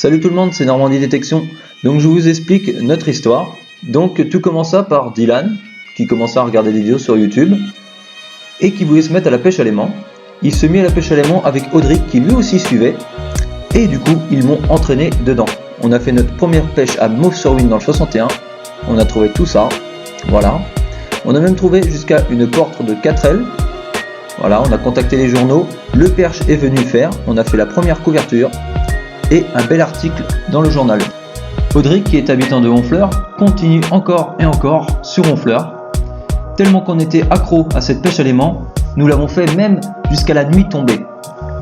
Salut tout le monde, c'est Normandie Détection. Donc je vous explique notre histoire. Donc tout commença par Dylan, qui commença à regarder des vidéos sur YouTube, et qui voulait se mettre à la pêche à l'aimant. Il se mit à la pêche à l'aimant avec Audric, qui lui aussi suivait, et du coup ils m'ont entraîné dedans. On a fait notre première pêche à Mauves-sur-Huisne dans le 61, on a trouvé tout ça, voilà. On a même trouvé jusqu'à une porte de 4L. Voilà, on a contacté les journaux, le perche est venu faire, on a fait la première couverture et un bel article dans le journal. Audric, qui est habitant de Honfleur, continue encore et encore sur Honfleur. Tellement qu'on était accro à cette pêche à l'aimant, nous l'avons fait même jusqu'à la nuit tombée.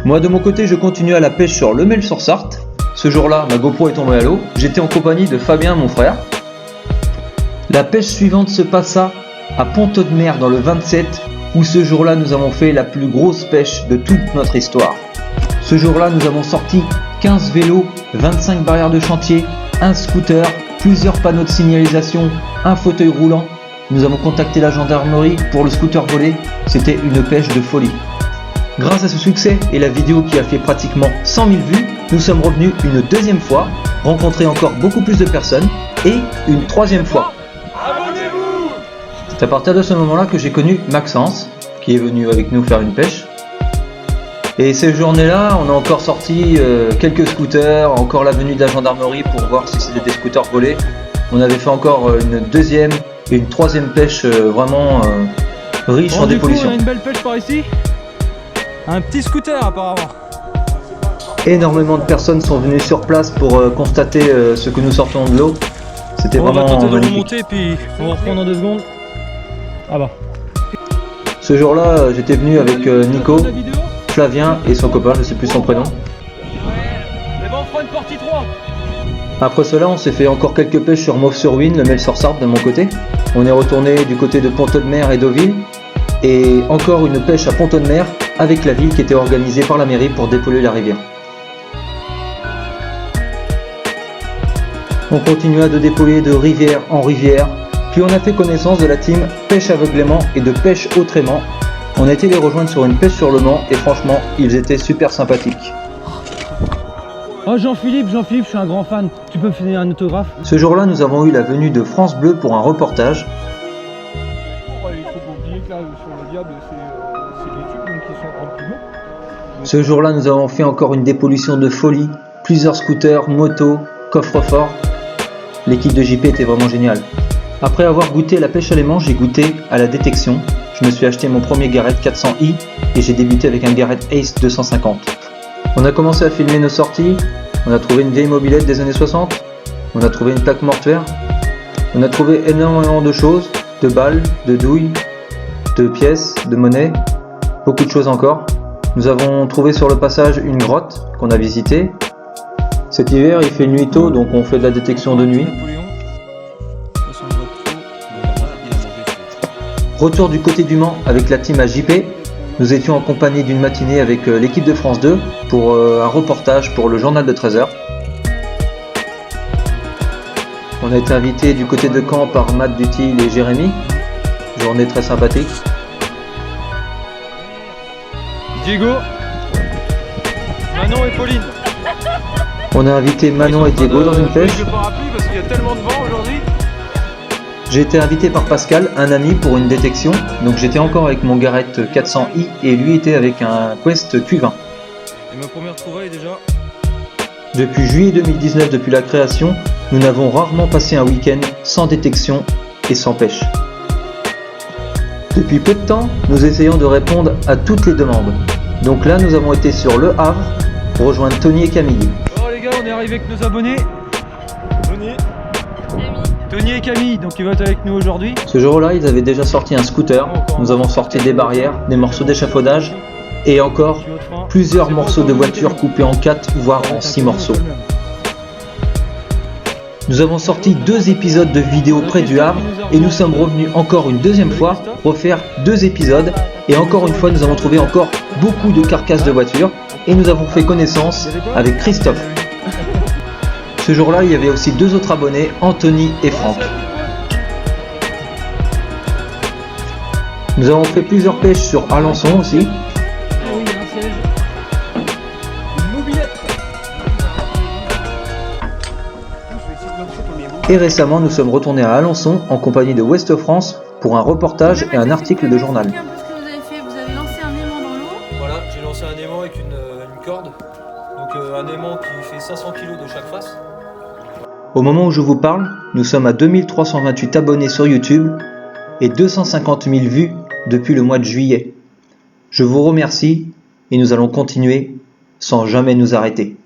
Moi de mon côté, je continue à la pêche sur le Mel-sur-Sarthe. Ce jour-là, ma GoPro est tombée à l'eau, j'étais en compagnie de Fabien, mon frère. La pêche suivante se passa à Pont-Audemer dans le 27, où ce jour-là nous avons fait la plus grosse pêche de toute notre histoire. Ce jour-là nous avons sorti 15 vélos, 25 barrières de chantier, un scooter, plusieurs panneaux de signalisation, un fauteuil roulant. Nous avons contacté la gendarmerie pour le scooter volé, c'était une pêche de folie. Grâce à ce succès et la vidéo qui a fait pratiquement 100 000 vues, nous sommes revenus une deuxième fois, rencontrer encore beaucoup plus de personnes et une troisième fois. C'est à partir de ce moment-là que j'ai connu Maxence, qui est venu avec nous faire une pêche. Et ces journées-là, on a encore sorti quelques scooters, encore la venue de la gendarmerie pour voir si c'était des scooters volés. On avait fait encore une deuxième et une troisième pêche vraiment riche en dépollution. On a une belle pêche par ici. Un petit scooter apparemment. Énormément de personnes sont venues sur place pour constater ce que nous sortons de l'eau. C'était vraiment magnifique. On va tenter de magnifique. remonter puis on va reprendre en 2 secondes. Ah bah. Ce jour-là, j'étais venu avec Nico, Flavien et son copain, je sais plus son prénom. Mais bon, on fera une partie 3. Après cela, on s'est fait encore quelques pêches sur Mauves-sur-Huisne, le Mel-sur-Sarthe de mon côté. On est retourné du côté de Pont-Audemer et Deauville. Et encore une pêche à Pont-Audemer avec la ville qui était organisée par la mairie pour dépolluer la rivière. On continua de dépolluer de rivière en rivière. Puis on a fait connaissance de la team Pêche Aveuglément et de Pêche Autrement. On a été les rejoindre sur une pêche sur le Mans et franchement, ils étaient super sympathiques. Oh Jean-Philippe, je suis un grand fan. Tu peux me faire un autographe? Ce jour-là, nous avons eu la venue de France Bleu pour un reportage. Il faut pas oublier que là, sur le diable, c'est des tubes donc qui sont remplis d'eau. Ce jour-là, nous avons fait encore une dépollution de folie. Plusieurs scooters, motos, coffres-forts. L'équipe de JP était vraiment géniale. Après avoir goûté à la pêche à l'aimant, j'ai goûté à la détection. Je me suis acheté mon premier Garrett 400i et j'ai débuté avec un Garrett Ace 250. On a commencé à filmer nos sorties, on a trouvé une vieille mobilette des années 60, on a trouvé une plaque mortuaire, on a trouvé énormément de choses, de balles, de douilles, de pièces, de monnaie, beaucoup de choses encore. Nous avons trouvé sur le passage une grotte qu'on a visitée. Cet hiver il fait nuit tôt donc on fait de la détection de nuit. Retour du côté du Mans avec la team à JP. Nous étions accompagnés d'une matinée avec l'équipe de France 2 pour un reportage pour le journal de 13h. On a été invité du côté de Caen par Matt Dutil et Jérémy. Journée très sympathique. Diego, Manon et Pauline. On a invité Manon et Diego dans une pêche. Je pars à pluie parce qu'il y a tellement de vent aujourd'hui. J'ai été invité par Pascal, un ami, pour une détection. Donc j'étais encore avec mon Garrett 400i et lui était avec un Quest Q20. Et ma première trouvaille déjà. Depuis juillet 2019, depuis la création, nous n'avons rarement passé un week-end sans détection et sans pêche. Depuis peu de temps, nous essayons de répondre à toutes les demandes. Donc là, nous avons été sur Le Havre pour rejoindre Tony et Camille. Oh les gars, on est arrivé avec nos abonnés. Tony et Camille, donc ils vont être avec nous aujourd'hui. Ce jour-là, ils avaient déjà sorti un scooter. Nous avons sorti des barrières, des morceaux d'échafaudage et encore plusieurs morceaux de voiture coupés en 4 voire en 6 morceaux. Nous avons sorti 2 épisodes de vidéos près du Havre et nous sommes revenus encore une deuxième fois refaire 2 épisodes et encore une fois nous avons trouvé encore beaucoup de carcasses de voitures et nous avons fait connaissance avec Christophe. Ce jour-là, il y avait aussi 2 autres abonnés, Anthony et Franck. Nous avons fait plusieurs pêches sur Alençon aussi. Et récemment, nous sommes retournés à Alençon en compagnie de Ouest France pour un reportage et un article de journal. Un peu ce que vous avez fait, vous avez lancé un aimant dans l'eau. Voilà, j'ai lancé un aimant avec une corde. Donc un aimant qui fait 500 kg de chaque face. Au moment où je vous parle, nous sommes à 2328 abonnés sur YouTube et 250 000 vues depuis le mois de juillet. Je vous remercie et nous allons continuer sans jamais nous arrêter.